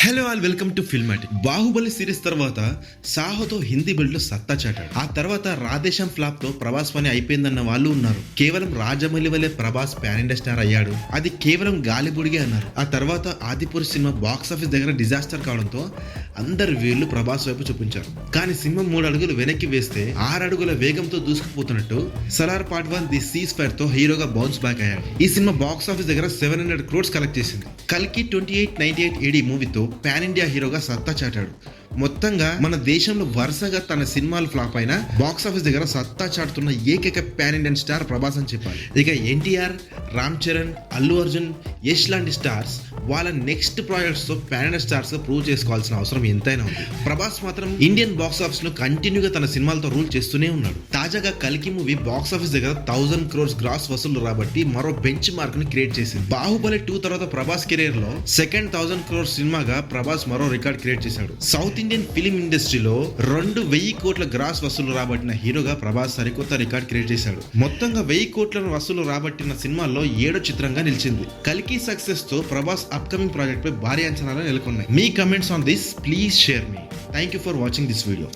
Hello all, welcome to Filmatic. Baahubali series తర్వాత సాహోతో Hindi belt లో సత్తా చాటాడు. ఆ తర్వాత రాధేశ్యామ్ ఫ్లాప్ తో ప్రభాస్ పని అయిపోయిందన్న వాళ్ళు ఉన్నారు. కేవలం రాజమౌళి వల్లే ప్రభాస్ పాన్ ఇండియా స్టార్ అయ్యాడు, అది కేవలం గాలిబుడిగే అన్నారు. ఆ తర్వాత ఆదిపురుష్ సినిమా బాక్స్ ఆఫీస్ దగ్గర డిజాస్టర్ కావడంతో అందరు వీళ్ళు ప్రభాస్ వైపు చూపించారు. కానీ సింహం 3 అడుగులు వెనక్కి వేస్తే 6 అడుగుల వేగంతో దూసుకుపోతున్నట్టు Salaar part 1 the ceasefire తో హీరోగా బౌన్స్ బ్యాక్ అయ్యాడు. ఈ సినిమా బాక్స్ ఆఫీస్ దగ్గర 700 crores కలెక్ట్ చేసింది. కల్కి 2898 AD మూవీతో పాన్ ఇండియా హీరోగా సత్తా చాటాడు. మొత్తంగా మన దేశంలో వరుసగా తన సినిమాలు ఫ్లాప్ అయినా బాక్స్ ఆఫీస్ దగ్గర సత్తా చాటుతున్న ఏకైక పాన్ ఇండియన్ స్టార్ ప్రభాస్ అని చెప్పాలి. ఇక ఎన్టీఆర్, రామ్ చరణ్, అల్లు అర్జున్, యష్ లాంటి స్టార్స్ వాళ్ళ నెక్స్ట్ ప్రాజెక్ట్స్ తో పాన్ ఇండియన్ స్టార్స్ ప్రూవ్ చేసుకోవాల్సిన అవసరం ఎంతైనా ఉంది. ప్రభాస్ మాత్రం ఇండియన్ బాక్స్ ఆఫీస్ లో కంటిన్యూగా తన సినిమాలతో రూల్ చేస్తూనే ఉన్నాడు. తాజాగా కల్కి మూవీ బాక్స్ ఆఫీస్ దగ్గర 1000 crores గ్రాస్ వసూలు రాబట్టి మరో బెంచ్ మార్క్ ని క్రియేట్ చేసింది. బాహుబలి 2 తర్వాత ప్రభాస్ కెరీర్ లో సెకండ్ 1000 crores సినిమాగా ప్రభాస్ మరో రికార్డ్ క్రియేట్ చేశాడు. సౌత్ ఇండియన్ ఫిలిం ఇండస్ట్రీలో 2,000 కోట్ల గ్రాస్ వసూలు రాబట్టిన హీరోగా ప్రభాస్ సరికొత్త రికార్డ్ క్రియేట్ చేశాడు. మొత్తంగా 1000 కోట్ల వసూలు రాబట్టిన సినిమాల్లో 7వ చిత్రంగా నిలిచింది. కల్కి సక్సెస్ తో ప్రభాస్ అప్కమింగ్ ప్రాజెక్ట్ పై భారీ అంచనాలు నెలకొన్నాయి. మీ comments on this please share మీ. Thank you for watching this video.